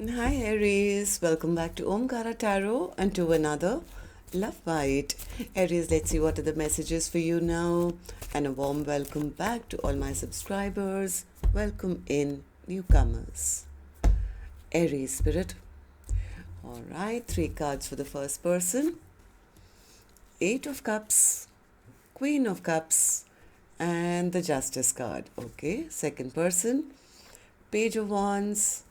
Hi Aries, welcome back to Omkaratarot and to another Love Bite. Aries, let's see what are the messages for you now. And a warm welcome back to all my subscribers. Welcome in newcomers. Aries Spirit. Alright, 3 cards for the first person. 8 of Cups, Queen of Cups, and the Justice card. Okay, second person. Page of Wands,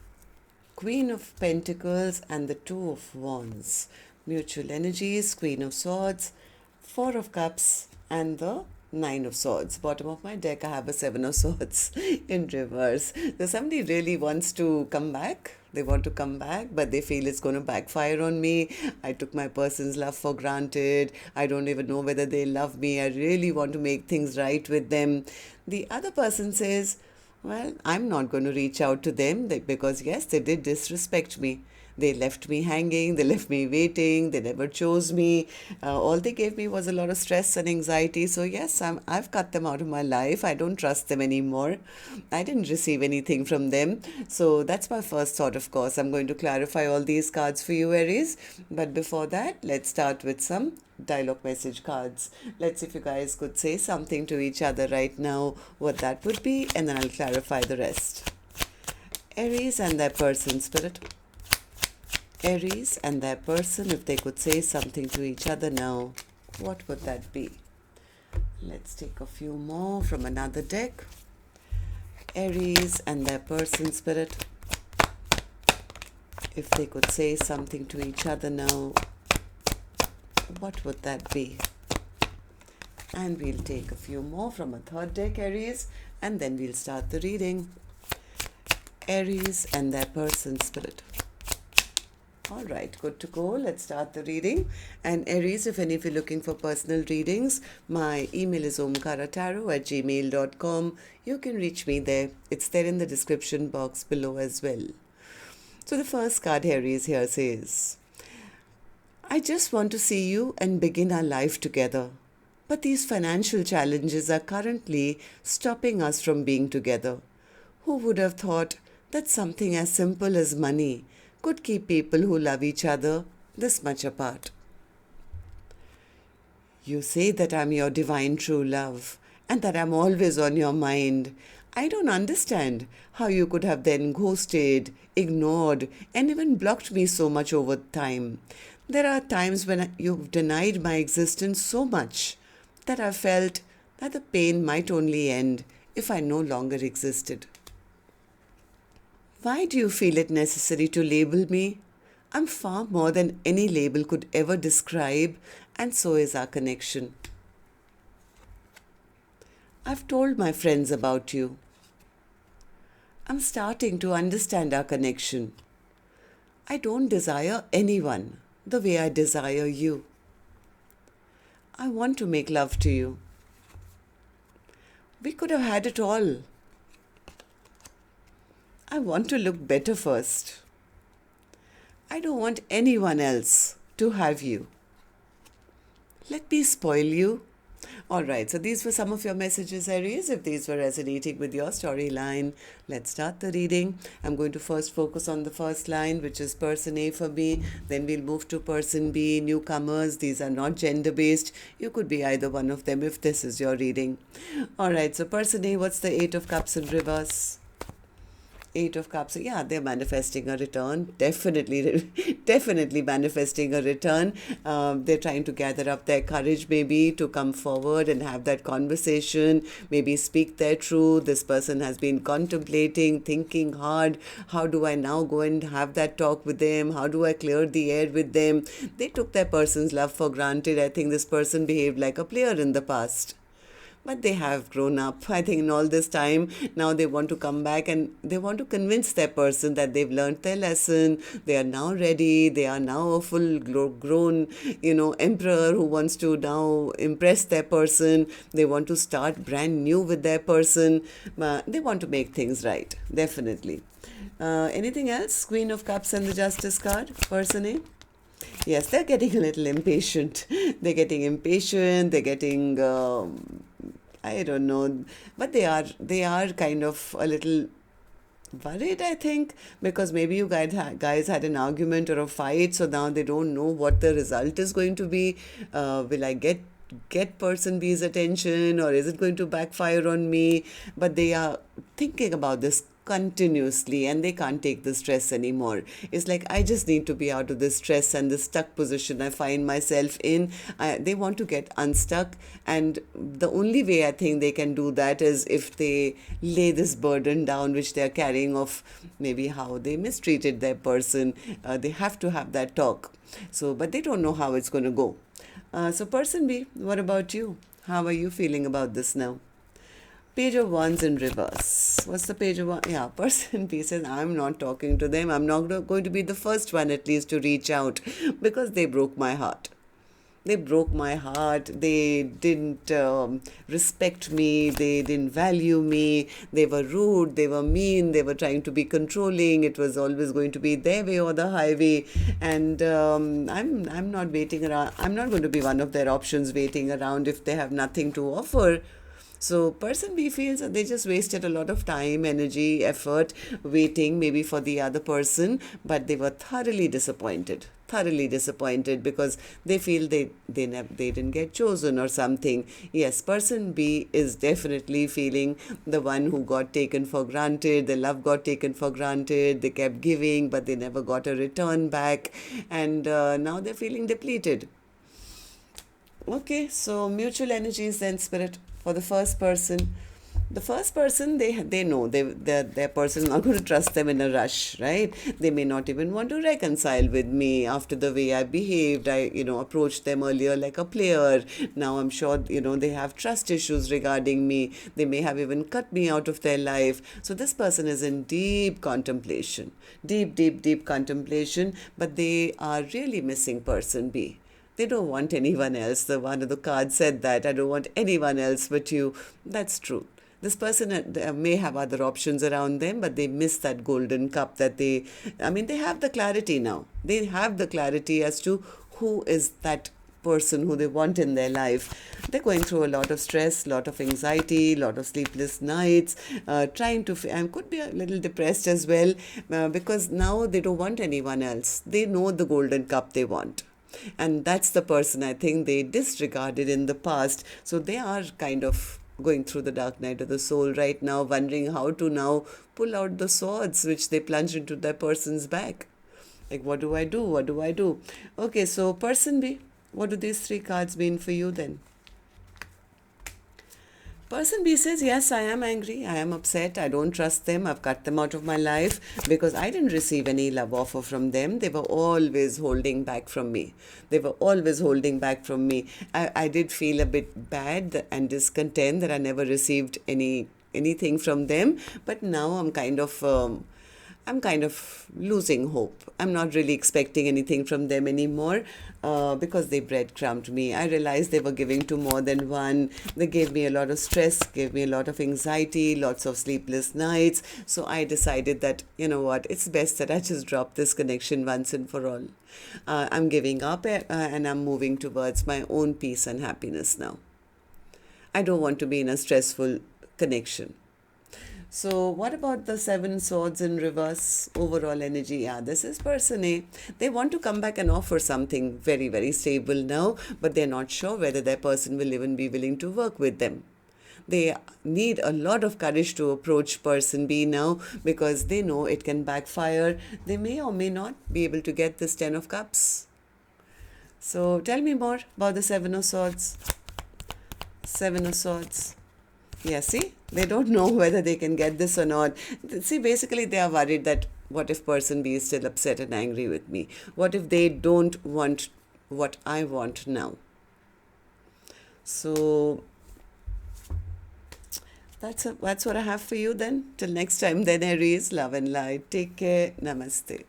Queen of Pentacles and the Two of Wands. Mutual energies, Queen of Swords, 4 of Cups and the 9 of Swords. Bottom of my deck I have a 7 of Swords in reverse. So somebody really wants to come back. They want to come back, but they feel it's going to backfire on me. I took my person's love for granted. I don't even know whether they love me. I really want to make things right with them. The other person says, well, I'm not going to reach out to them because, yes, they did disrespect me. They left me hanging, they left me waiting, they never chose me. All they gave me was a lot of stress and anxiety. So, yes, I've cut them out of my life. I don't trust them anymore. I didn't receive anything from them. So, that's my first thought, of course. I'm going to clarify all these cards for you, Aries. But before that, let's start with some dialogue message cards. Let's see if you guys could say something to each other right now, what that would be, and then I'll clarify the rest. Aries and their person, Spirit. Aries and their person, if they could say something to each other now, what would that be? Let's take a few more from another deck. Aries and their person, Spirit, if they could say something to each other now, what would that be? And we'll take a few more from a third deck, Aries, and then we'll start the reading. Aries and their person, Spirit. All right, good to go. Let's start the reading. And Aries, if any of you are looking for personal readings, my email is omkaratarot@gmail.com. You can reach me there. It's there in the description box below as well. So the first card, Aries, here says, I just want to see you and begin our life together. But these financial challenges are currently stopping us from being together. Who would have thought that something as simple as money could keep people who love each other this much apart? You say that I'm your divine true love and that I'm always on your mind. I don't understand how you could have then ghosted, ignored, and even blocked me so much over time. There are times when you've denied my existence so much that I felt that the pain might only end if I no longer existed. Why do you feel it necessary to label me? I'm far more than any label could ever describe, and so is our connection. I've told my friends about you. I'm starting to understand our connection. I don't desire anyone the way I desire you. I want to make love to you. We could have had it all. I want to look better first. I don't want anyone else to have you. Let me spoil you. Alright, so these were some of your messages, Aries. If these were resonating with your storyline, let's start the reading. I'm going to first focus on the first line, which is person A for me. Then we'll move to person B, newcomers. These are not gender-based. You could be either one of them if this is your reading. Alright, so person A, what's the 8 of Cups in reverse? 8 of Cups, yeah, they're manifesting a return. Definitely manifesting a return. They're trying to gather up their courage, maybe, to come forward and have that conversation, maybe speak their truth. This person has been contemplating, thinking hard. How do I now go and have that talk with them? How do I clear the air with them? They took their person's love for granted. I think this person behaved like a player in the past. But they have grown up. I think in all this time, now they want to come back and they want to convince their person that they've learned their lesson. They are now ready. They are now a full grown, emperor who wants to now impress their person. They want to start brand new with their person. They want to make things right, definitely. Anything else? Queen of Cups and the Justice card, person A? Yes, they're getting a little impatient. They're getting impatient. They're getting, I don't know, but they are kind of a little Worried, I think, because maybe you guys had an argument or a fight, so now they don't know what the result is going to be. Will I get person B's attention, or is it going to backfire on me? But they are thinking about this continuously, and they can't take the stress anymore. It's like, I just need to be out of this stress and this stuck position I find myself in. They want to get unstuck, and the only way I think they can do that is if they lay this burden down which they are carrying of maybe how they mistreated their person. They have to have that talk. So, but they don't know how it's going to go. So person B, what about you? How are you feeling about this now? Page of Wands in reverse. What's the Page of Wands? Yeah, person B says, I'm not talking to them. I'm not going to be the first one at least to reach out, because they broke my heart. They broke my heart. They didn't respect me. They didn't value me. They were rude. They were mean. They were trying to be controlling. It was always going to be their way or the highway. And I'm not waiting around. I'm not going to be one of their options waiting around if they have nothing to offer. So person B feels that they just wasted a lot of time, energy, effort waiting maybe for the other person, but they were thoroughly disappointed because they feel they didn't get chosen or something. Yes, person B is definitely feeling the one who got taken for granted. The love got taken for granted. They kept giving, but they never got a return back, and now they're feeling depleted. Okay, so mutual energies then, Spirit, for the first person. The first person, they know their person is not going to trust them in a rush, right? They may not even want to reconcile with me after the way I behaved. I approached them earlier like a player. Now I'm sure they have trust issues regarding me. They may have even cut me out of their life. So this person is in deep contemplation, deep contemplation, but they are really missing person B. They don't want anyone else. The one of the cards said that, I don't want anyone else but you. That's true. This person may have other options around them, but they miss that golden cup that they have the clarity now. They have the clarity as to who is that person who they want in their life. They're going through a lot of stress, lot of anxiety, lot of sleepless nights, trying to, and could be a little depressed as well, because now they don't want anyone else. They know the golden cup they want. And that's the person I think they disregarded in the past. So they are kind of going through the dark night of the soul right now, wondering how to now pull out the swords which they plunged into their person's back. Like, what do I do? What do I do? Okay, so person B, what do these three cards mean for you then? Person B says, yes, I am angry, I am upset, I don't trust them, I've cut them out of my life because I didn't receive any love offer from them. They were always holding back from me. I did feel a bit bad and discontent that I never received anything from them, but now I'm kind of losing hope. I'm not really expecting anything from them anymore because they breadcrumbed me. I realized they were giving to more than one. They gave me a lot of stress, gave me a lot of anxiety, lots of sleepless nights. So I decided that, you know what, it's best that I just drop this connection once and for all. I'm giving up and I'm moving towards my own peace and happiness now. I don't want to be in a stressful connection. So what about the Seven Swords in reverse? Overall energy. Yeah, this is person A. They want to come back and offer something very, very stable now, but they're not sure whether their person will even be willing to work with them. They need a lot of courage to approach person B now because they know it can backfire. They may or may not be able to get this 10 of Cups. So tell me more about the Seven of Swords. Seven of Swords. Yeah, see, they don't know whether they can get this or not. See, basically they are worried that what if person B is still upset and angry with me? What if they don't want what I want now? So that's what I have for you then. Till next time then, Aries, love and light. Take care. Namaste.